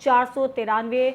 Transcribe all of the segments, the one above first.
493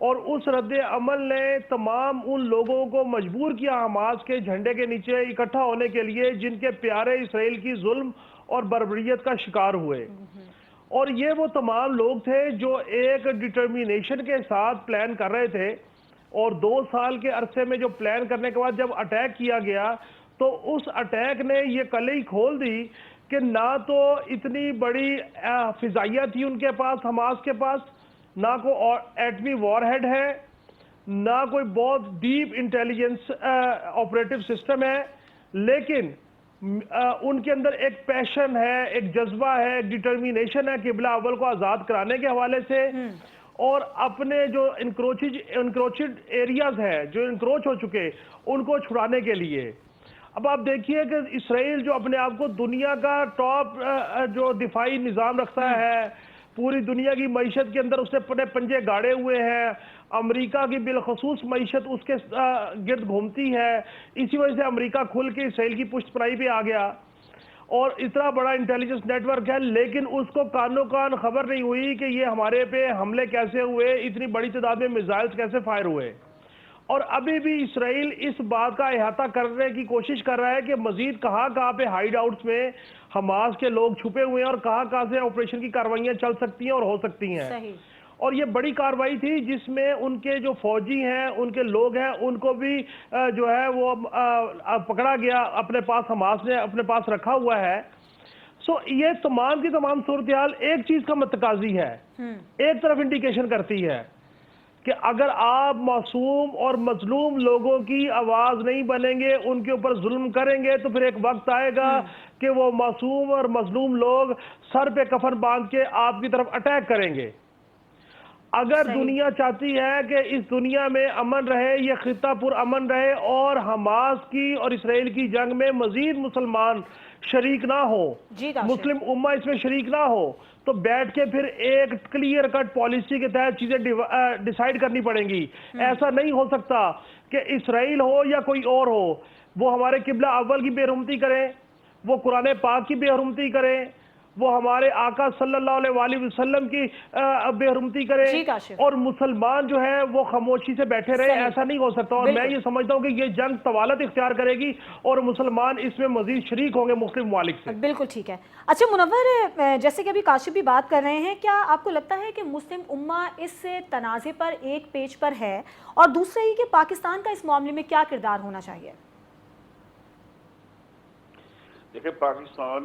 اور اس رد عمل نے تمام ان لوگوں کو مجبور کیا حماس کے جھنڈے کے نیچے اکٹھا ہونے کے لیے جن کے پیارے اسرائیل کی ظلم اور بربریت کا شکار ہوئے. اور یہ وہ تمام لوگ تھے جو ایک ڈٹرمینیشن کے ساتھ پلان کر رہے تھے, اور 2 سال کے عرصے میں جو پلان کرنے کے بعد جب اٹیک کیا گیا تو اس اٹیک نے یہ کلی کھول دی کہ نہ تو اتنی بڑی فضائیہ تھی ان کے پاس, حماس کے پاس, نہ کوئی ایٹمی وار ہیڈ ہے, نہ کوئی بہت ڈیپ انٹیلیجنس آپریٹو سسٹم ہے, لیکن ان کے اندر ایک پیشن ہے, ایک جذبہ ہے, ایک ڈٹرمینیشن ہے قبلہ اول کو آزاد کرانے کے حوالے سے, اور اپنے جو انکروچڈ ایریاز ہیں, جو انکروچ ہو چکے, ان کو چھڑانے کے لیے. اب آپ دیکھیے کہ اسرائیل جو اپنے آپ کو دنیا کا ٹاپ جو دفاعی نظام رکھتا ہے, پوری دنیا کی معیشت کے اندر اس نے اپنے پنجے گاڑے ہوئے ہیں, امریکہ کی بالخصوص معیشت اس کے گرد گھومتی ہے, اسی وجہ سے امریکہ کھل کے اسرائیل کی پشت پناہی پہ آ گیا, اور اتنا بڑا انٹیلیجنس نیٹ ورک ہے, لیکن اس کو کانوں کان خبر نہیں ہوئی کہ یہ ہمارے پہ حملے کیسے ہوئے, اتنی بڑی تعداد میں میزائلز کیسے فائر ہوئے. اور ابھی بھی اسرائیل اس بات کا احاطہ کرنے کی کوشش کر رہا ہے کہ مزید کہاں کہاں پہ ہائیڈ آؤٹس میں حماس کے لوگ چھپے ہوئے ہیں, اور کہاں کہاں سے آپریشن کی کاروائیاں چل سکتی ہیں اور ہو سکتی ہیں. اور یہ بڑی کاروائی تھی جس میں ان کے جو فوجی ہیں, ان کے لوگ ہیں, ان کو بھی جو ہے وہ پکڑا گیا, اپنے پاس حماس نے اپنے پاس رکھا ہوا ہے. یہ تمام کی تمام صورتحال ایک چیز کا متقاضی ہے, ایک طرف انڈیکیشن کرتی ہے کہ اگر آپ معصوم اور مظلوم لوگوں کی آواز نہیں بنیں گے, ان کے اوپر ظلم کریں گے, تو پھر ایک وقت آئے گا کہ وہ معصوم اور مظلوم لوگ سر پہ کفن باندھ کے آپ کی طرف اٹیک کریں گے. اگر دنیا چاہتی ہے کہ اس دنیا میں امن رہے, یہ خطہ پر امن رہے, اور حماس کی اور اسرائیل کی جنگ میں مزید مسلمان شریک نہ ہو, مسلم امہ اس میں شریک نہ ہو, تو بیٹھ کے پھر ایک کلیئر کٹ پالیسی کے تحت چیزیں ڈیسائیڈ کرنی پڑیں گی. ایسا نہیں ہو سکتا کہ اسرائیل ہو یا کوئی اور ہو, وہ ہمارے قبلہ اول کی بے حرمتی کریں, وہ قرآن پاک کی بے حرمتی کریں, وہ ہمارے آقا صلی اللہ علیہ وآلہ وسلم کی بے حرمتی کریں, اور مسلمان جو ہے وہ خاموشی سے بیٹھے رہے. ایسا نہیں ہو سکتا, اور میں یہ سمجھتا ہوں کہ یہ جنگ طوالت اختیار کرے گی اور مسلمان اس میں مزید شریک ہوں گے مختلف ممالک سے. بالکل ٹھیک ہے. اچھا منور, جیسے کہ ابھی کاشف بھی بات کر رہے ہیں, کیا آپ کو لگتا ہے کہ مسلم امہ اس تنازع پر ایک پیج پر ہے, اور دوسرا یہ کہ پاکستان کا اس معاملے میں کیا کردار ہونا چاہیے؟ دیکھیں, پاکستان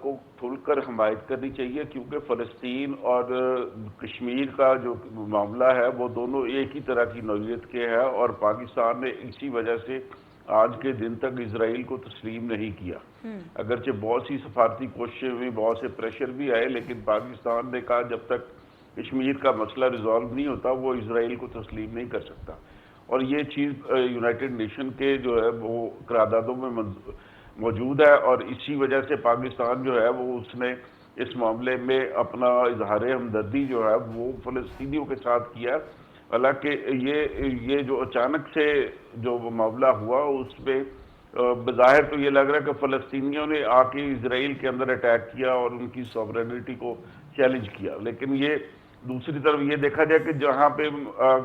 کو کھل کر حمایت کرنی چاہیے, کیونکہ فلسطین اور کشمیر کا جو معاملہ ہے وہ دونوں ایک ہی طرح کی نوعیت کے ہے, اور پاکستان نے اسی وجہ سے آج کے دن تک اسرائیل کو تسلیم نہیں کیا. اگرچہ بہت سی سفارتی کوششیں ہوئی, بہت سے پریشر بھی آئے, لیکن پاکستان نے کہا جب تک کشمیر کا مسئلہ ریزالو نہیں ہوتا وہ اسرائیل کو تسلیم نہیں کر سکتا. اور یہ چیز یونائٹڈ نیشن کے جو ہے وہ قراردادوں میں موجود ہے, اور اسی وجہ سے پاکستان جو ہے وہ اس نے اس معاملے میں اپنا اظہار ہمدردی جو ہے وہ فلسطینیوں کے ساتھ کیا. حالانکہ یہ جو اچانک سے جو معاملہ ہوا اس پہ بظاہر تو یہ لگ رہا ہے کہ فلسطینیوں نے آ کے اسرائیل کے اندر اٹیک کیا اور ان کی سوورینٹی کو چیلنج کیا, لیکن یہ دوسری طرف یہ دیکھا جائے کہ جہاں پہ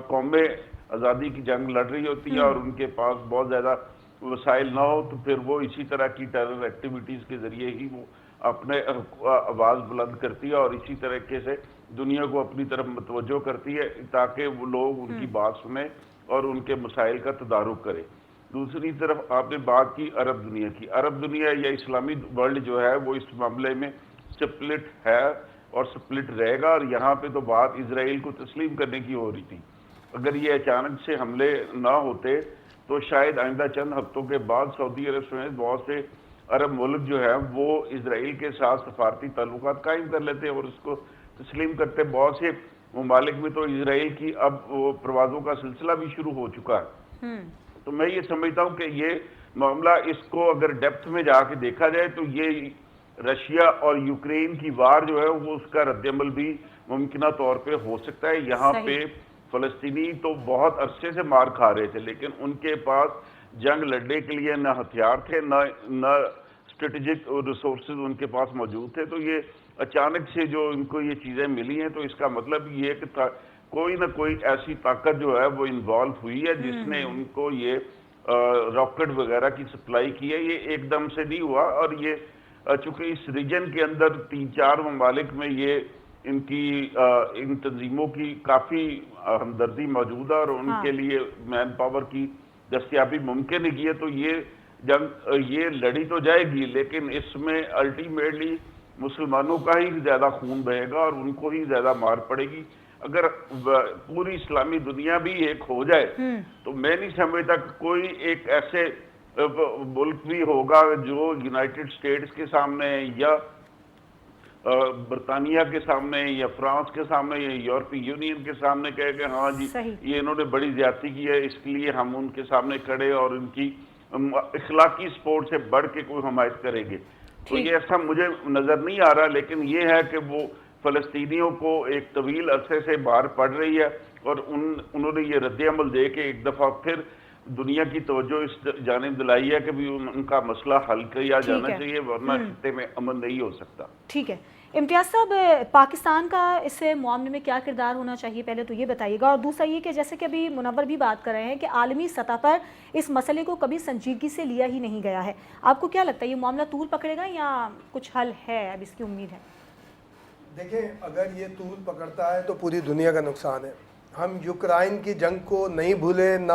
قومیں آزادی کی جنگ لڑ رہی ہوتی ہیں اور ان کے پاس بہت زیادہ وسائل نہ ہو, تو پھر وہ اسی طرح کی ٹیرر ایکٹیویٹیز کے ذریعے ہی وہ اپنے آواز بلند کرتی ہے, اور اسی طریقے سے دنیا کو اپنی طرف متوجہ کرتی ہے تاکہ وہ لوگ ان کی بات سنیں اور ان کے مسائل کا تدارک کریں. دوسری طرف آپ نے بات کی عرب دنیا کی. عرب دنیا یا اسلامی ورلڈ جو ہے وہ اس معاملے میں سپلٹ ہے اور سپلٹ رہے گا, اور یہاں پہ تو بات اسرائیل کو تسلیم کرنے کی ہو رہی تھی. اگر یہ اچانک سے حملے نہ ہوتے تو شاید آئندہ چند ہفتوں کے بعد سعودی عرب سمیت بہت سے عرب ملک جو ہے وہ اسرائیل کے ساتھ سفارتی تعلقات قائم کر لیتے اور اس کو تسلیم کرتے. بہت سے ممالک میں تو اسرائیل کی اب پروازوں کا سلسلہ بھی شروع ہو چکا ہے. تو میں یہ سمجھتا ہوں کہ یہ معاملہ اس کو اگر ڈیپتھ میں جا کے دیکھا جائے تو یہ رشیا اور یوکرین کی وار جو ہے وہ اس کا رد عمل بھی ممکنہ طور پہ ہو سکتا ہے. یہاں پہ فلسطینی تو بہت عرصے سے مار کھا رہے تھے, لیکن ان کے پاس جنگ لڑنے کے لیے نہ ہتھیار تھے نہ اسٹریٹجک ریسورسز ان کے پاس موجود تھے. تو یہ اچانک سے جو ان کو یہ چیزیں ملی ہیں، تو اس کا مطلب یہ ہے کہ کوئی نہ کوئی ایسی طاقت جو ہے وہ انوالو ہوئی ہے جس نے ان کو یہ راکٹ وغیرہ کی سپلائی کی ہے. یہ ایک دم سے نہیں ہوا، اور یہ چونکہ اس ریجن کے اندر 3-4 ممالک میں یہ ان تنظیموں کی کافی ہمدردی موجود ہے اور ان کے لیے مین پاور کی دستیابی ممکن ہے. تو یہ جنگ یہ لڑی تو جائے گی، لیکن اس میں الٹیمیٹلی مسلمانوں کا ہی زیادہ خون بہے گا اور ان کو ہی زیادہ مار پڑے گی. اگر پوری اسلامی دنیا بھی ایک ہو جائے تو میں نہیں سمجھتا کہ کوئی ایک ایسے ملک بھی ہوگا جو یونائٹڈ اسٹیٹس کے سامنے یا برطانیہ کے سامنے یا فرانس کے سامنے یا یورپی یونین کے سامنے کہے کہ ہاں جی یہ انہوں نے بڑی زیادتی کی ہے، اس کے لیے ہم ان کے سامنے کھڑے اور ان کی اخلاقی سپورٹ سے بڑھ کے کوئی حمایت کریں گے. تو یہ ایسا مجھے نظر نہیں آ رہا، لیکن یہ ہے کہ وہ فلسطینیوں کو ایک طویل عرصے سے باہر پڑ رہی ہے اور انہوں نے یہ رد عمل دے کے ایک دفعہ پھر دنیا کی توجہ اس جانب دلائی ہے کہ بھی ان کا مسئلہ حل کیا جانا چاہیے، ورنہ خطے میں امن نہیں ہو سکتا. ٹھیک ہے امتیاز صاحب، پاکستان کا اس معاملے میں کیا کردار ہونا چاہیے پہلے تو یہ بتائیے گا، اور دوسرا یہ کہ جیسے کہ ابھی منور بھی بات کر رہے ہیں کہ عالمی سطح پر اس مسئلے کو کبھی سنجیدگی سے لیا ہی نہیں گیا ہے. آپ کو کیا لگتا ہے یہ معاملہ طول پکڑے گا یا کچھ حل ہے، اب اس کی امید ہے؟ دیکھیں اگر یہ طول پکڑتا ہے تو پوری دنیا کا نقصان ہے. ہم یوکرائن کی جنگ کو نہیں بھولے، نہ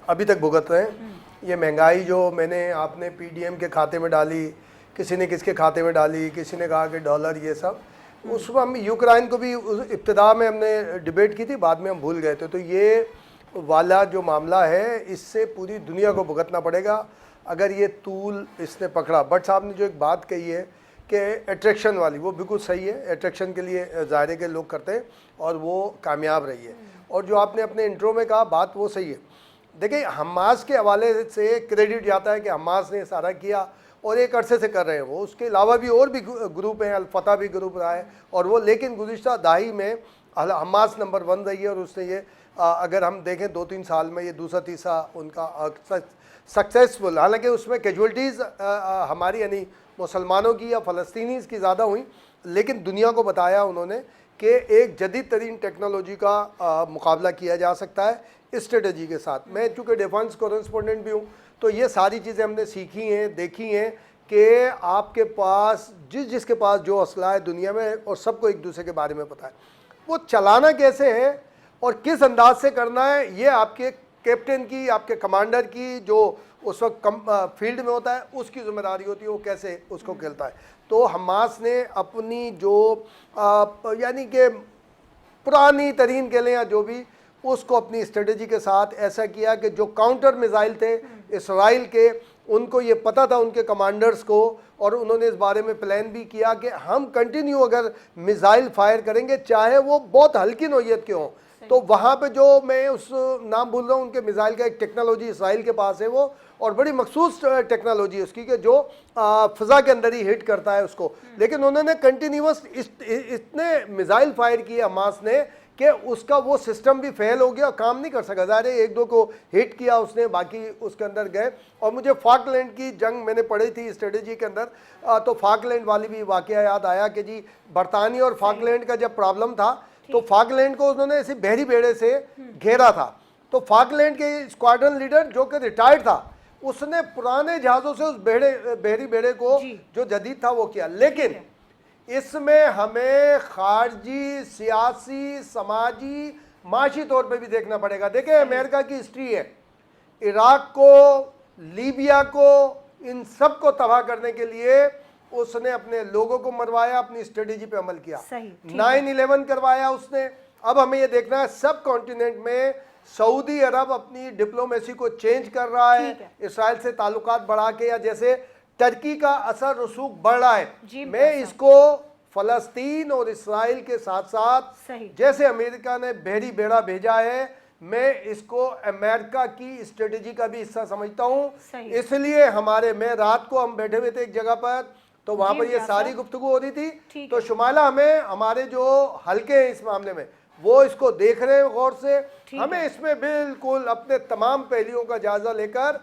ابھی تک بھگت رہے ہیں. یہ مہنگائی جو آپ نے پی ڈی ایم کے کھاتے میں ڈالی، کسی نے کس کے کھاتے میں ڈالی، کسی نے کہا کہ ڈالر، یہ سب اس میں ہم یوکرائن کو بھی ابتدا میں ہم نے ڈیبیٹ کی تھی، بعد میں ہم بھول گئے تھے. تو یہ والا جو معاملہ ہے اس سے پوری دنیا کو بھگتنا پڑے گا اگر یہ طول اس نے پکڑا. بٹ صاحب نے جو ایک بات کہی ہے کہ اٹریکشن والی، وہ بالکل صحیح ہے. اٹریکشن کے لیے ظاہرے کے لوگ کرتے ہیں اور وہ کامیاب رہی ہے. اور جو آپ نے اپنے انٹرو میں کہا بات وہ صحیح ہے. دیکھیں حماس کے حوالے سے کریڈٹ جاتا ہے کہ حماس نے سارا کیا اور ایک عرصے سے کر رہے ہیں وہ. اس کے علاوہ بھی اور بھی گروپ ہیں، الفتح بھی گروپ رہا ہے اور وہ، لیکن گزشتہ دہائی میں حماس نمبر 1 رہی ہے. اور اس نے یہ اگر ہم دیکھیں 2-3 سال میں یہ دوسرا تیسرا ان کا سکسیسفل، حالانکہ اس میں کیجولٹیز ہماری یعنی مسلمانوں کی یا فلسطینیز کی زیادہ ہوئیں، لیکن دنیا کو بتایا انہوں نے کہ ایک جدید ترین ٹیکنالوجی کا مقابلہ کیا جا سکتا ہے اسٹریٹجی کے ساتھ. میں چونکہ ڈیفنس کورسپونڈنٹ بھی ہوں تو یہ ساری چیزیں ہم نے سیکھی ہیں، دیکھی ہیں کہ آپ کے پاس جس کے پاس جو اسلحہ ہے دنیا میں، اور سب کو ایک دوسرے کے بارے میں پتہ ہے، وہ چلانا کیسے ہے اور کس انداز سے کرنا ہے، یہ آپ کے کیپٹن کی، آپ کے کمانڈر کی جو اس وقت فیلڈ میں ہوتا ہے اس کی ذمہ داری ہوتی ہے وہ کیسے اس کو کھیلتا ہے. تو حماس نے اپنی جو یعنی کہ پرانی ترین کہہ لیں یا جو بھی، اس کو اپنی اسٹریٹجی کے ساتھ ایسا کیا کہ جو کاؤنٹر میزائل تھے اسرائیل کے، ان کو یہ پتہ تھا ان کے کمانڈرز کو، اور انہوں نے اس بارے میں پلان بھی کیا کہ ہم کنٹینیو اگر میزائل فائر کریں گے چاہے وہ بہت ہلکی نوعیت کے ہوں. تو وہاں پہ جو میں اس نام بھول رہا ہوں ان کے میزائل کا ایک ٹیکنالوجی اسرائیل کے پاس ہے وہ، اور بڑی مخصوص ٹیکنالوجی ہے اس کی کہ جو فضا کے اندر ہی ہٹ کرتا ہے اس کو. لیکن انہوں نے کنٹینیوس اتنے میزائل فائر کیے حماس نے کہ اس کا وہ سسٹم بھی فیل ہو گیا، کام نہیں کر سکا. ظاہر ہے 1-2 کو ہٹ کیا اس نے، باقی اس کے اندر گئے. اور مجھے فاکلینڈ کی جنگ میں نے پڑھی تھی اسٹریٹجی کے اندر، تو فاکلینڈ والی بھی واقعہ یاد آیا کہ جی برطانیہ اور فاکلینڈ کا جب پرابلم تھا تو فاکلینڈ کو انہوں نے ایسے بحری بیڑے سے گھیرا تھا. تو فاکلینڈ کے اسکواڈرن لیڈر جو کہ ریٹائرڈ تھا، اس نے پرانے جہازوں سے اس بحری بیڑے کو جو جدید تھا وہ کیا. لیکن اس میں ہمیں خارجی، سیاسی، سماجی، معاشی طور پہ بھی دیکھنا پڑے گا. دیکھیں امریکہ کی ہسٹری ہے، عراق کو، لیبیا کو، ان سب کو تباہ کرنے کے لیے اس نے اپنے لوگوں کو مروایا، اپنی اسٹریٹجی پہ عمل کیا. 9/11 کروایا اس نے. اب ہمیں یہ دیکھنا ہے سب کانٹیننٹ میں سعودی عرب اپنی ڈپلومیسی کو چینج کر رہا ہے، اسرائیل سے تعلقات بڑھا کے، یا جیسے ترکی کا اثر رسوخ بڑھ رہا ہے. میں اس کو فلسطین اور اسرائیل کے ساتھ ساتھ جیسے امریکہ نے بحری بیڑا بھیجا ہے، میں اس کو امریکہ کی اسٹریٹجی کا بھی حصہ سمجھتا ہوں. اس لیے میں رات کو ہم بیٹھے ہوئے تھے ایک جگہ پر، تو وہاں پر یہ ساری گفتگو ہو رہی تھی. تو شمالہ ہمارے جو حلقے ہیں اس معاملے میں وہ اس کو دیکھ رہے ہیں غور سے. ہمیں اس میں بالکل اپنے تمام پہلوؤں کا جائزہ لے کر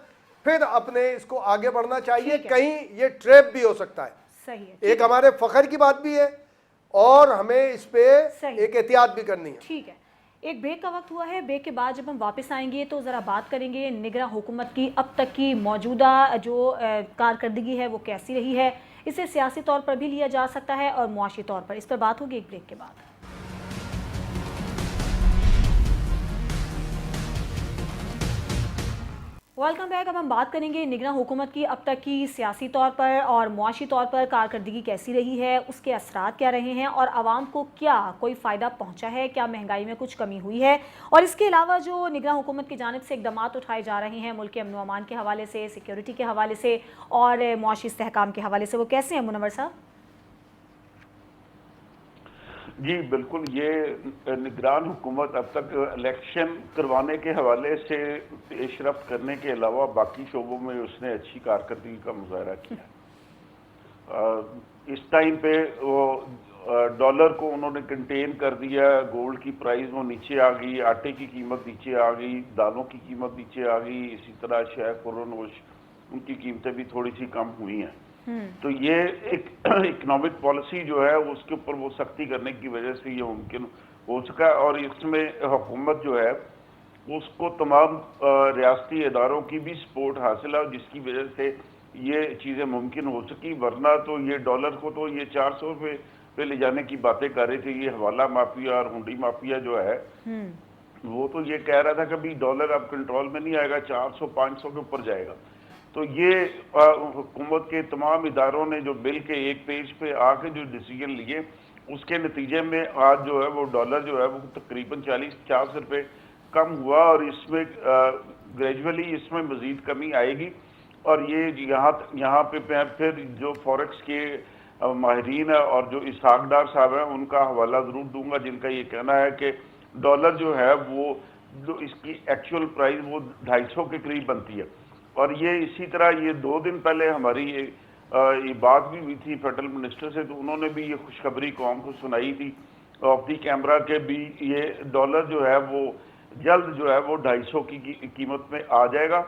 پھر اپنے اس کو آگے بڑھنا چاہیے. کہیں یہ ٹریپ بھی ہو سکتا ہے. ایک ہمارے فخر کی بات بھی ہے اور ہمیں اس پہ صحیح۔ ایک احتیاط بھی کرنی ہے۔ ٹھیک ہے، ایک بریک کا وقت ہوا ہے، بریک کے بعد جب ہم واپس آئیں گے تو ذرا بات کریں گے نگراں حکومت کی اب تک کی موجودہ جو کارکردگی ہے وہ کیسی رہی ہے، اسے سیاسی طور پر بھی لیا جا سکتا ہے اور معاشی طور پر، اس پر بات ہوگی ایک بریک کے بعد۔ Welcome back. اب ہم بات کریں گے نگراں حکومت کی اب تک کی سیاسی طور پر اور معاشی طور پر کارکردگی کیسی رہی ہے، اس کے اثرات کیا رہے ہیں اور عوام کو کیا کوئی فائدہ پہنچا ہے، کیا مہنگائی میں کچھ کمی ہوئی ہے، اور اس کے علاوہ جو نگراں حکومت کی جانب سے اقدامات اٹھائے جا رہے ہیں ملک کے امن و امان کے حوالے سے، سیکیورٹی کے حوالے سے اور معاشی استحکام کے حوالے سے، وہ کیسے ہیں منور صاحب؟ جی بالکل، یہ نگران حکومت اب تک الیکشن کروانے کے حوالے سے پیش رفت کرنے کے علاوہ باقی شعبوں میں اس نے اچھی کارکردگی کا مظاہرہ کیا۔ اس ٹائم پہ وہ ڈالر کو انہوں نے کنٹین کر دیا، گولڈ کی پرائز وہ نیچے آ گئی، آٹے کی قیمت نیچے آ گئی، دالوں کی قیمت نیچے آ گئی، اسی طرح شہ خورنوش ان کی قیمتیں بھی تھوڑی سی کم ہوئی ہیں۔ تو یہ ایک اکنامک پالیسی جو ہے اس کے اوپر وہ سختی کرنے کی وجہ سے یہ ممکن ہو سکا، اور اس میں حکومت جو ہے اس کو تمام ریاستی اداروں کی بھی سپورٹ حاصل ہے، جس کی وجہ سے یہ چیزیں ممکن ہو سکی، ورنہ تو یہ ڈالر کو تو یہ 400 روپے پہ لے جانے کی باتیں کر رہے تھے۔ یہ حوالہ مافیا اور ہنڈی مافیا جو ہے وہ تو یہ کہہ رہا تھا کہ بھی ڈالر اب کنٹرول میں نہیں آئے گا، 400-500 کے اوپر جائے گا۔ تو یہ حکومت کے تمام اداروں نے جو بل کے ایک پیج پہ آ کے جو ڈیسیجن لیے، اس کے نتیجے میں آج جو ہے وہ ڈالر جو ہے وہ تقریباً 40-50 روپے کم ہوا، اور اس میں گریجولی اس میں مزید کمی آئے گی۔ اور یہ یہاں پہ پھر جو فوریکس کے ماہرین ہیں اور جو اسحاق ڈار صاحب ہیں ان کا حوالہ ضرور دوں گا، جن کا یہ کہنا ہے کہ ڈالر جو ہے وہ جو اس کی ایکچوئل پرائز وہ 250 کے قریب بنتی ہے۔ اور یہ اسی طرح یہ 2 دن پہلے ہماری یہ بات بھی ہوئی تھی فیڈرل منسٹر سے، تو انہوں نے بھی یہ خوشخبری قوم کو سنائی تھی آف دی کیمرہ کہ بھی یہ ڈالر جو ہے وہ جلد جو ہے وہ 250 کی قیمت میں آ جائے گا،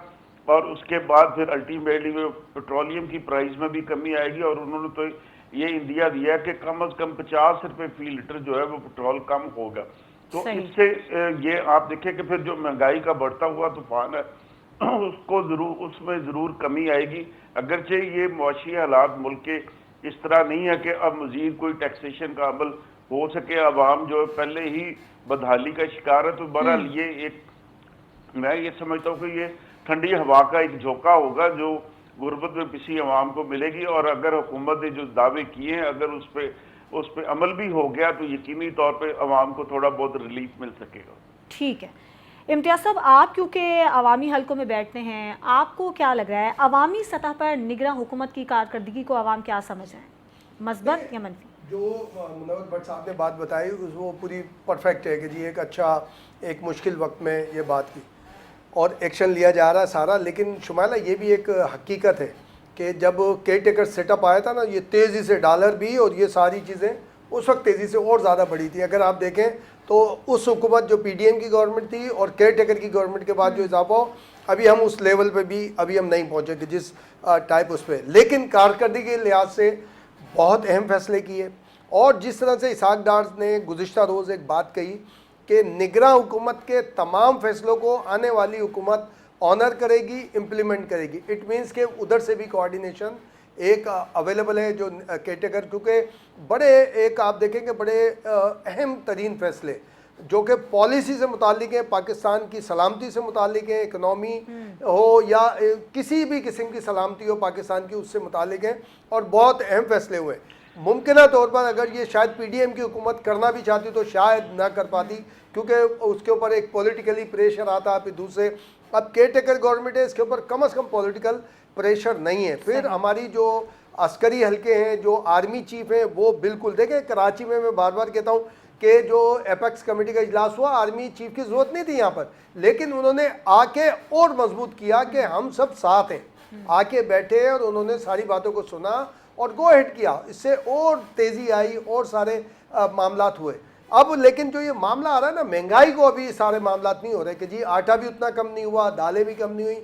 اور اس کے بعد پھر الٹیمیٹلی پیٹرولیم کی پرائز میں بھی کمی آئے گی۔ اور انہوں نے تو یہ اندیا دیا کہ کم از کم 50 روپے فی لیٹر جو ہے وہ پیٹرول کم ہوگا۔ تو اس سے یہ آپ دیکھیں کہ پھر جو مہنگائی کا بڑھتا ہوا طوفان ہے اس میں ضرور کمی آئے گی، اگرچہ یہ معاشی حالات ملک کے اس طرح نہیں ہے کہ اب مزید کوئی ٹیکسیشن کا عمل ہو سکے، عوام جو پہلے ہی بدحالی کا شکار ہے۔ تو بہرحال یہ ایک میں یہ سمجھتا ہوں کہ یہ ٹھنڈی ہوا کا ایک جھونکا ہوگا جو غربت میں پسی عوام کو ملے گی، اور اگر حکومت نے جو دعوے کیے ہیں اگر اس پہ عمل بھی ہو گیا تو یقینی طور پہ عوام کو تھوڑا بہت ریلیف مل سکے گا۔ ٹھیک ہے امتیاز صاحب، آپ کیونکہ عوامی حلقوں میں بیٹھتے ہیں، آپ کو کیا لگ رہا ہے عوامی سطح پر نگراں حکومت کی کارکردگی کو عوام کیا سمجھ رہے ہیں، مثبت یا منفی؟ جو منور بٹ صاحب نے بات بتائی وہ پوری پرفیکٹ ہے کہ جی ایک اچھا ایک مشکل وقت میں یہ بات کی اور ایکشن لیا جا رہا ہے سارا، لیکن شمائلہ یہ بھی ایک حقیقت ہے کہ جب کیئر ٹیکر سیٹ اپ آیا تھا نا، یہ تیزی سے ڈالر بھی اور یہ ساری چیزیں اس وقت تیزی سے اور زیادہ بڑھی تھی۔ اگر آپ دیکھیں تو اس حکومت جو پی ڈی ایم کی گورنمنٹ تھی اور کیئر ٹیکر کی گورنمنٹ کے بعد جو اضافہ ہو، ابھی ہم اس لیول پہ بھی ابھی ہم نہیں پہنچے کہ جس ٹائپ اس پہ، لیکن کارکردگی کے لحاظ سے بہت اہم فیصلے کیے۔ اور جس طرح سے اسحاق ڈار نے گزشتہ روز ایک بات کہی کہ نگراں حکومت کے تمام فیصلوں کو آنے والی حکومت آنر کرے گی، امپلیمنٹ کرے گی، اٹ مینس کہ ادھر سے بھی کوآرڈینیشن ایک اویلیبل ہے جو کیٹیگر، کیونکہ بڑے ایک آپ دیکھیں کہ بڑے اہم ترین فیصلے جو کہ پالیسی سے متعلق ہیں، پاکستان کی سلامتی سے متعلق ہیں، اکنامی ہو یا کسی بھی قسم کی سلامتی ہو پاکستان کی، اس سے متعلق ہیں اور بہت اہم فیصلے ہوئے۔ ممکنہ طور پر اگر یہ شاید پی ڈی ایم کی حکومت کرنا بھی چاہتی تو شاید نہ کر پاتی، کیونکہ اس کے اوپر ایک پولیٹیکلی پریشر آتا، پھر دوسرے اب کیئر ٹیکر گورنمنٹ ہے، اس کے اوپر کم از کم پولیٹیکل پریشر نہیں ہے۔ پھر ہماری جو عسکری حلقے ہیں، جو آرمی چیف ہیں، وہ بالکل دیکھیں کراچی میں بار بار کہتا ہوں کہ جو ایپیکس کمیٹی کا اجلاس ہوا، آرمی چیف کی ضرورت نہیں تھی یہاں پر، لیکن انہوں نے آ کے اور مضبوط کیا کہ ہم سب ساتھ ہیں، آ کے بیٹھے اور انہوں نے ساری باتوں کو سنا اور گو ہیڈ کیا، اس سے اور تیزی آئی اور سارے معاملات ہوئے۔ اب لیکن جو یہ معاملہ آ رہا ہے نا، مہنگائی کو ابھی سارے معاملات نہیں ہو رہے کہ جی آٹا بھی اتنا کم نہیں ہوا، دالیں بھی کم نہیں ہوئی،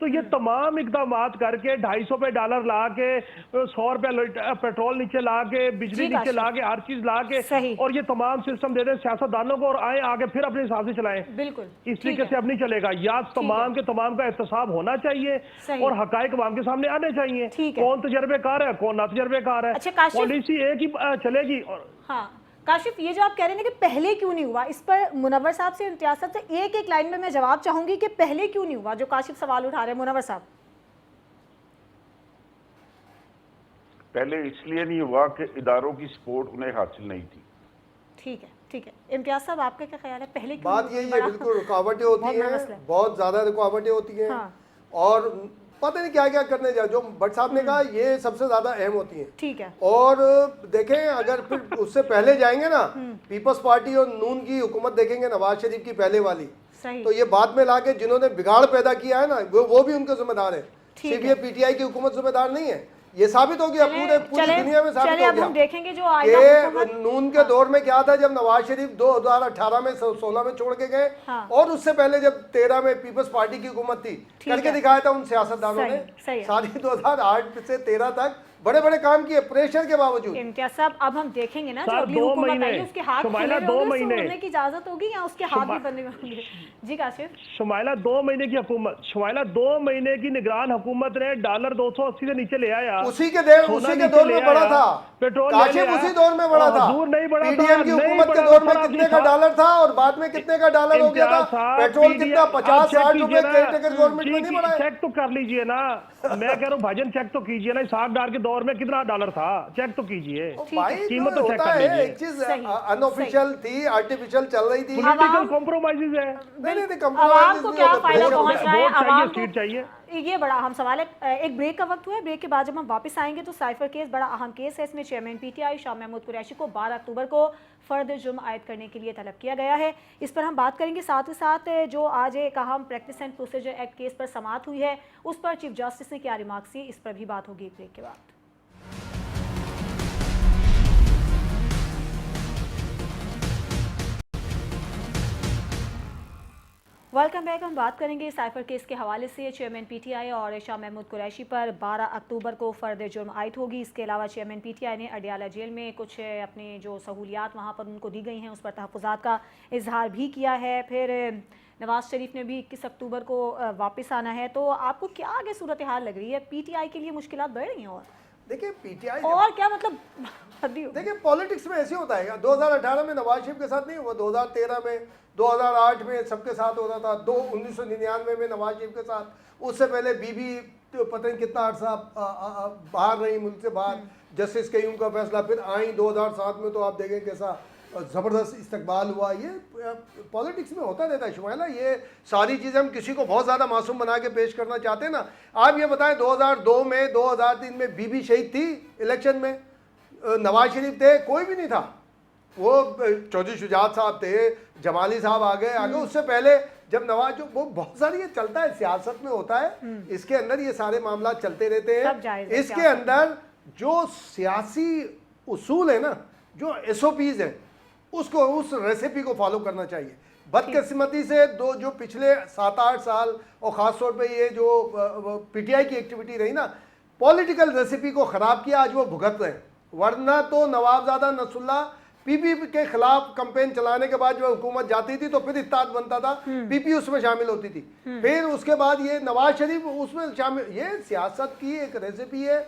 تو یہ تمام اقدامات کر کے 250 پہ ڈالر لا کے 100 روپے پیٹرول نیچے لا کے بجلی نیچے لا کے ہر چیز لا کے اور یہ تمام سسٹم دے دیں سیاستدانوں کو اور آئیں آگے پھر اپنے حساب سے چلائیں. بالکل اس طریقے سے اب نہیں چلے گا. یا تمام کے تمام کا احتساب ہونا چاہیے اور حقائق عوام کے سامنے آنے چاہیے. کون تجربے کار ہے کون نا تجربے کار ہے, پالیسی ایک ہی چلے گی. ہاں کاشف, یہ جو آپ کہہ رہے ہیں کہ پہلے کیوں نہیں ہوا, اس پر منور صاحب سے امتیاز صاحب سے ایک لائن میں جواب چاہوں گی کہ پہلے کیوں نہیں ہوا, جو کاشف سوال اٹھا رہے ہیں منور صاحب. پہلے اس لیے نہیں ہوا کہ اداروں کی سپورٹ انہیں حاصل نہیں تھی. ٹھیک ہے. امتیاز صاحب آپ کا کیا خیال ہے, پہلے کیوں؟ بات یہی ہے, بالکل رکاوٹیں ہوتی ہیں, بہت زیادہ رکاوٹیں ہوتی ہیں اور پتہ نہیں کیا کیا کرنے جا, جو بٹ صاحب نے کہا یہ سب سے زیادہ اہم ہوتی ہیں. ٹھیک ہے. اور دیکھیں اگر پھر اس سے پہلے جائیں گے نا, پیپلز پارٹی اور نون کی حکومت دیکھیں گے نواز شریف کی پہلے والی, تو یہ بعد میں لا کے جنہوں نے بگاڑ پیدا کیا ہے نا وہ بھی ان کے ذمہ دار ہیں. صرف یہ پی ٹی آئی کی حکومت ذمہ دار نہیں ہے, یہ ثابت ہو گیا پوری دنیا میں ثابت ہو گیا کہ نون کے دور میں کیا تھا جب نواز شریف 2018 میں 16 میں چھوڑ کے گئے اور اس سے پہلے جب 13 میں پیپلز پارٹی کی حکومت تھی, کر کے دکھایا تھا ان سیاستدانوں نے. ساری 2008 سے 13 تک بڑے بڑے کام کیے پریشر کے باوجود. امتیاز صاحب اب ہم دیکھیں گے نا جو اگلی حکومت آئی اس کے ہاتھ کھلے ہوئے ہونے کی اجازت ہوگی یا اس کے ہاتھ بھی بندے ہوں گے. جی کاشف. شمائلہ 2 مہینے کی حکومت, شمائلہ 2 مہینے کی نگران حکومت نے ڈالر 280 سے نیچے لے آیا. اسی کے دور میں بڑا تھا کاشف, اسی دور میں بڑا تھا. پی ڈی ایم کی حکومت کے دور میں کتنے کا ڈالر تھا اور بعد میں کتنے کا ڈالر ہو گیا تھا. پیٹرول کتنا 50-60 روپے گورنمنٹ میں نہیں بڑھا. چیک تو کر لیجئے نا, میں کہہ رہا ہوں بھاجن چیک تو کیجئے نا, اسحاق ڈار کے دور میں کتنا ڈالر تھا, چیک تو کیجئے. قیمت تو چیک کر لیجئے. ایک چیز ان آفیشل تھی, آرٹیفیشل چل رہی تھی. پولیٹیکل کمپرومائزز ہے. عوام کو کیا فائدہ پہنچ رہا ہے, عوام کو سیٹ چاہیے. یہ بڑا اہم سوال ہے. ایک بریک کا وقت ہوا ہے, بریک کے بعد جب ہم واپس آئیں گے تو سائفر کیس بڑا اہم کیس ہے. اس میں chairman P T I Shah Mahmood Qureshi کو 12 اکتوبر کو فرد جرم عائد کرنے کے لیے طلب کیا گیا ہے. اس پر ہم بات کریں گے. ساتھ ہی ساتھ جو آج ایک اہم practice and procedure act case پر سماعت ہوئی ہے, اس پر چیف جسٹس نے کیا ریمارکس دی, اس پر بھی بات ہوگی بریک کے بعد. Welcome back. ہم بات کریں گے سائفر کیس کے حوالے سے. چیئرمین پی ٹی آئی اور شاہ محمود قریشی پر 12 اکتوبر کو فرد جرم عائد ہوگی. اس کے علاوہ چیئرمین پی ٹی آئی نے اڈیالہ جیل میں کچھ اپنی جو سہولیات وہاں پر ان کو دی گئی ہیں اس پر تحفظات کا اظہار بھی کیا ہے. پھر نواز شریف نے بھی 21 اکتوبر کو واپس آنا ہے. تو آپ کو کیا آگے صورتحال لگ رہی ہے, پی ٹی آئی کے لیے مشکلات بڑھ رہی ہیں؟ اور دیکھیں پی ٹی آئی اور کیا مطلب دیکھیں پالیٹکس میں ایسے ہوتا ہے. 2018 میں نواز شریف کے ساتھ نہیں ہوا, 2013 میں 2008 میں سب کے ساتھ ہوتا تھا, 1999 میں نواز شریف کے ساتھ, اس سے پہلے بی بی پتہ نہیں کتنا عرصہ باہر رہی, ملک سے باہر, جسٹس قیوم کا فیصلہ, پھر آئیں 2007 میں, تو آپ دیکھیں کیسا زبردست استقبال ہوا. یہ پالیٹکس میں ہوتا رہتا ہے شمائلہ. یہ ساری چیزیں ہم کسی کو بہت زیادہ معصوم بنا کے پیش کرنا چاہتے ہیں نا. آپ یہ بتائیں 2002 میں 2003 میں بی بی شہید تھی الیکشن میں, نواز شریف تھے, کوئی بھی نہیں تھا. وہ چودھری شجاعت صاحب تھے, جمالی صاحب آ گئے. اس سے پہلے جب نواز, جو وہ بہت ساری یہ چلتا ہے, سیاست میں ہوتا ہے, اس کے اندر یہ سارے معاملات چلتے رہتے ہیں. اس کے اندر جو سیاسی اصول ہے نا, جو ایس او پیز ہیں, اس ریسیپی کو فالو کرنا چاہیے. بدقسمتی سے جو پچھلے 7-8 سال اور خاص طور پہ یہ جو پی ٹی آئی کی ایکٹیویٹی رہی نا, پولیٹیکل ریسیپی کو خراب کیا. آج وہ بھگت رہے ہیں. ورنہ تو نوابزادہ نصر اللہ پی پی کے خلاف کمپین چلانے کے بعد جو حکومت جاتی تھی تو پھر اتحاد بنتا تھا, پی پی اس میں شامل ہوتی تھی. پھر اس کے بعد یہ نواز شریف اس میں شامل. یہ سیاست کی ایک ریسیپی ہے.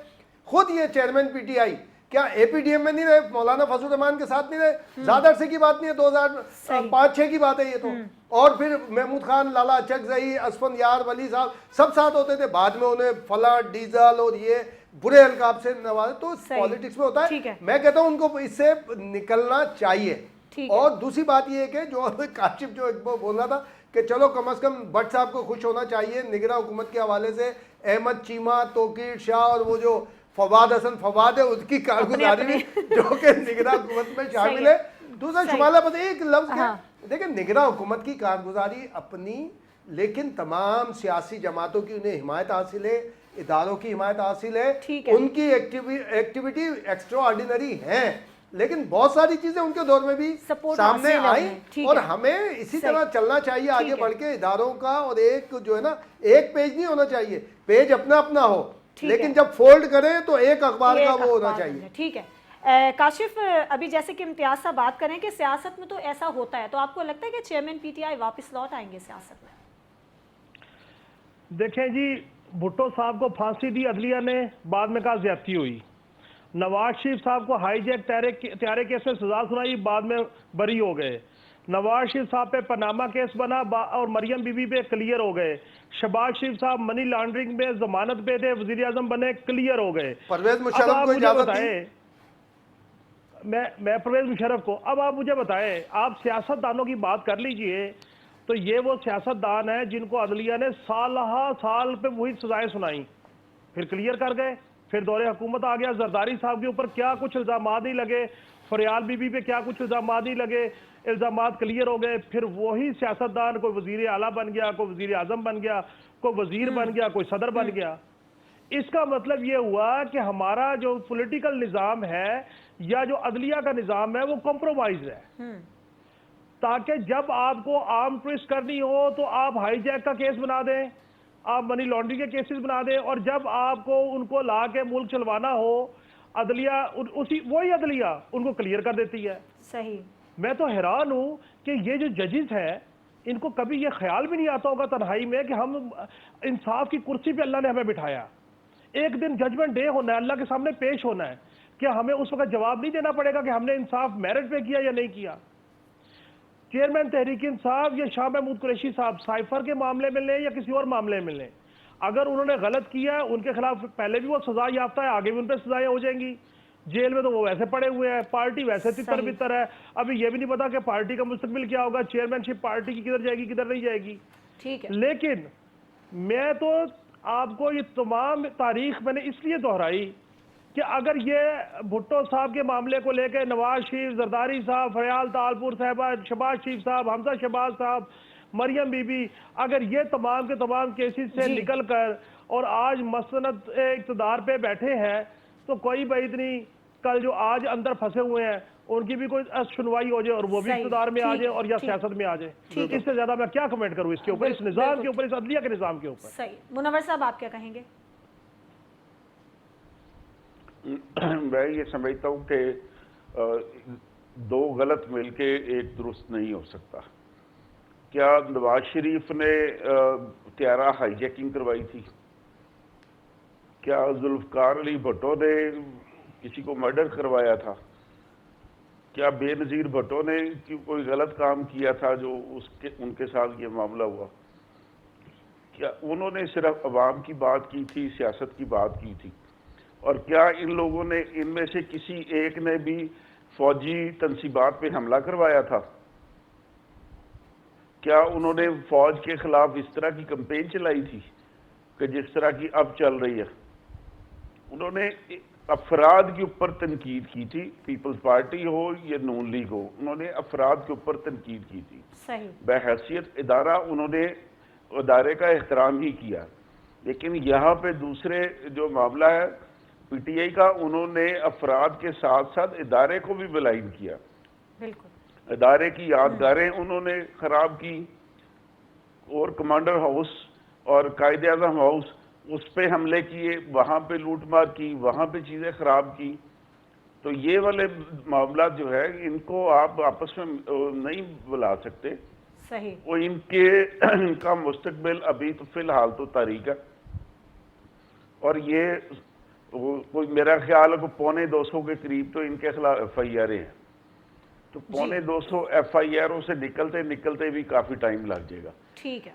خود یہ چیئرمین پی ٹی آئی کیا اے پی ڈی ایم میں نہیں رہے, مولانا فضل الرحمان کے ساتھ نہیں رہے, زیادہ عرصے کی بات نہیں ہے, 2005-6 کی بات ہے یہ تو. اور پھر محمود خان, لالا چکزئی, اسفند یار, ولی صاحب سب ساتھ ہوتے تھے. بعد میں انہیں فلاں ڈیزل اور یہ برے القاب سے نوازے. تو پالیٹکس میں ہوتا ہے. میں کہتا ہوں ان کو اس سے نکلنا چاہیے. اور دوسری بات یہ ہے کہ جو کاشف جو بول رہا تھا کہ چلو کم از کم بٹ صاحب کو خوش ہونا چاہیے نگراں حکومت کے حوالے سے. احمد چیمہ, توقیر شاہ اور وہ جو فواد حسن فواد ہے, اس کی کارگزاری بھی جو کہ نگراں حکومت میں شامل ہے. دوسرا شمالہ پتہ ایک لفظ کیا, دیکھیں نگراں حکومت کی کارگزاری اپنی, لیکن تمام سیاسی جماعتوں کی انہیں حمایت حاصل ہے, اداروں کی حمایت حاصل ہے, ان کی ایکٹیویٹی ایکسٹرا آرڈینری ہیں. لیکن بہت ساری چیزیں ان کے دور میں بھی Support سامنے حاصل ہے آئی انہیں. ٹھیک اور ہے. ہمیں اسی صحیح. طرح چلنا چاہیے آگے ٹھیک ہے. بڑھ کے اداروں کا. اور ایک جو ہے نا ایک پیج نہیں ہونا چاہیے, پیج اپنا اپنا ہو, ٹھیک ہے. لیکن جب فولڈ کریں تو ایک اخبار ایک کا وہ ہونا اخبار چاہیے. بننا. ٹھیک ہے. کاشف, ابھی جیسے کہ امتیاز صاحب بات کریں کہ سیاست میں تو ایسا ہوتا ہے, تو آپ کو لگتا ہے کہ چیئرمین پی ٹی آئی واپس لوٹ آئیں گے سیاست میں؟ دیکھیں جی, بھٹو صاحب کو پھانسی دی عدلیہ نے, بعد میں کہا زیادتی ہوئی. نواز شریف صاحب کو ہائی جیک طیارے کیس میں سزا سنائی, بعد میں بری ہو گئے. نواز شریف صاحب پہ پاناما کیس بنا اور مریم بی بی پہ کلیئر ہو گئے. شہباز شریف صاحب منی لانڈرنگ میں ضمانت پہ تھے, وزیر اعظم بنے, کلیئر ہو گئے. پرویز اب مشرف آپ کو مجھے اجازت دی. بتائیں, میں پرویز مشرف کو, اب آپ مجھے بتائیں, آپ سیاست دانوں کی بات کر لیجئے, تو یہ وہ سیاست دان ہیں جن کو عدلیہ نے سال پہ وہی سزائیں سنائیں, پھر کلیئر کر گئے, پھر دور حکومت آ گیا. زرداری صاحب کے اوپر کیا کچھ الزامات نہیں لگے, فریال بی بی پہ کیا کچھ الزامات نہیں لگے, الزامات کلیئر ہو گئے. پھر وہی سیاستدان کوئی وزیر اعلیٰ بن گیا, کوئی وزیر اعظم بن گیا, کوئی وزیر بن گیا, کوئی صدر بن گیا. اس کا مطلب یہ ہوا کہ ہمارا جو پولیٹیکل نظام ہے یا جو عدلیہ کا نظام ہے وہ کمپرومائز ہے, تاکہ جب آپ کو آرم ٹویسٹ کرنی ہو تو آپ ہائی جیک کا کیس بنا دیں, آپ منی لانڈرنگ کے کیسز بنا دیں, اور جب آپ کو ان کو لا کے ملک چلوانا ہو, عدلیہ وہی عدلیہ ان کو کلیئر کر دیتی ہے. صحیح. میں تو حیران ہوں کہ یہ جو ججز ہیں, ان کو کبھی یہ خیال بھی نہیں آتا ہوگا تنہائی میں کہ ہم انصاف کی کرسی پہ اللہ نے ہمیں بٹھایا, ایک دن ججمنٹ ڈے ہونا ہے, اللہ کے سامنے پیش ہونا ہے, کیا ہمیں اس وقت جواب نہیں دینا پڑے گا کہ ہم نے انصاف میرٹ پہ کیا یا نہیں کیا؟ چیئرمین تحریک انصاف یا شاہ محمود قریشی صاحب سائفر کے معاملے میں لیں یا کسی اور معاملے میں لیں, اگر انہوں نے غلط کیا ہے, ان کے خلاف پہلے بھی وہ سزا یافتہ ہے, آگے بھی ان پہ سزائیں ہو جائیں گی. جیل میں تو وہ ویسے پڑے ہوئے ہیں, پارٹی ویسے تتر بتر ہے, ابھی یہ بھی نہیں پتا کہ پارٹی کا مستقبل کیا ہوگا, چیئرمین شپ پارٹی کی کدھر جائے گی کدھر نہیں جائے گی. ٹھیک ہے. لیکن میں تو آپ کو یہ تمام تاریخ میں نے اس لیے دہرائی کہ اگر یہ بھٹو صاحب کے معاملے کو لے کے نواز شریف, زرداری صاحب, فریال تالپور صاحبہ, شہباز شریف صاحب, حمزہ شہباز صاحب, مریم بی بی, اگر یہ تمام کے تمام کیسز سے نکل کر اور آج مسند اقتدار پہ بیٹھے ہیں, تو کوئی بعید نہیں کل جو آج اندر پھنسے ہوئے ہیں ان کی بھی کوئی سنوائی ہو جائے اور وہ بھی اقتدار میں آ جائے اور یا سیاست میں آ جائے. اس سے زیادہ میں کیا کمنٹ کروں اس کے اوپر, اس نظام کے اوپر, اس عدلیہ کے نظام کے اوپر. صحیح. منور صاحب آپ کیا کہیں گے؟ میں یہ سمجھتا ہوں کہ دو غلط مل کے ایک درست نہیں ہو سکتا. کیا نواز شریف نے طیارہ ہائی جیکنگ کروائی تھی؟ کیا ذوالفقار علی بھٹو نے کسی کو مرڈر کروایا تھا؟ کیا بے نظیر بھٹو نے کوئی غلط کام کیا تھا جو ان کے ساتھ یہ معاملہ ہوا؟ کیا انہوں نے صرف عوام کی بات کی تھی, سیاست کی بات کی تھی؟ اور کیا ان لوگوں نے, ان میں سے کسی ایک نے بھی فوجی تنصیبات پہ حملہ کروایا تھا؟ کیا انہوں نے فوج کے خلاف اس طرح کی کمپین چلائی تھی کہ جس طرح کی اب چل رہی ہے؟ انہوں نے افراد کے اوپر تنقید کی تھی, پیپلز پارٹی ہو یا نون لیگ ہو, انہوں نے افراد کے اوپر تنقید کی تھی. صحیح. بحیثیت ادارہ انہوں نے ادارے کا احترام ہی کیا. لیکن یہاں پہ دوسرے جو معاملہ ہے پی ٹی آئی کا, انہوں نے افراد کے ساتھ ساتھ ادارے کو بھی بلائن کیا. بالکل. ادارے کی یادگاریں انہوں نے خراب کی, اور کمانڈر ہاؤس اور قائد اعظم ہاؤس اس پہ حملے کیے, وہاں پہ لوٹ مار کی, وہاں پہ چیزیں خراب کی. تو یہ والے معاملات جو ہے ان کو آپ آپس میں نہیں بلا سکتے. صحیح. وہ ان کا مستقبل ابھی تو فی الحال تو تاریخ ہے. اور یہ کوئی میرا خیال ہے کہ 250 کے قریب تو ان کے خلاف ایف آئی آریں ہیں. تو 250 ایف آئی آروں سے نکلتے بھی کافی ٹائم لگ جائے گا. ٹھیک ہے.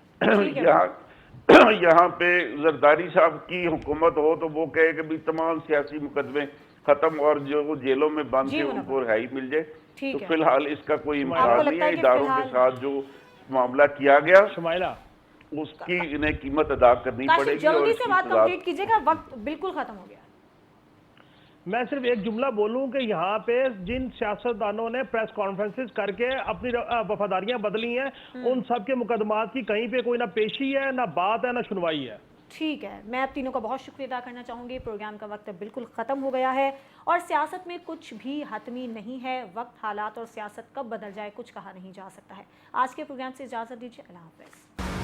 یہاں پہ زرداری صاحب کی حکومت ہو تو وہ کہے کہ بھی تمام سیاسی مقدمے ختم اور جو جیلوں میں بند تھے ان کو رہائی مل جائے. تو فی الحال اس کا کوئی امکان نہیں ہے. اداروں کے ساتھ جو معاملہ کیا گیا شمائلہ اس کی انہیں قیمت ادا کرنی پڑے گی. جلدی سے بات کمپلیٹ کیجئے گا, وقت بالکل ختم ہو گیا. میں صرف ایک جملہ بولوں کہ یہاں پہ جن سیاستدانوں نے پریس کانفرنسز کر کے اپنی وفاداریاں بدلی ہیں, ان سب کے مقدمات کی کہیں پہ کوئی نہ پیشی ہے, نہ بات ہے, نہ سنوائی ہے. ٹھیک ہے، میں آپ تینوں کا بہت شکریہ ادا کرنا چاہوں گی. پروگرام کا وقت بالکل ختم ہو گیا ہے اور سیاست میں کچھ بھی حتمی نہیں ہے. وقت، حالات اور سیاست کب بدل جائے کچھ کہا نہیں جا سکتا ہے. آج کے پروگرام سے اجازت دیجیے. اللہ حافظ.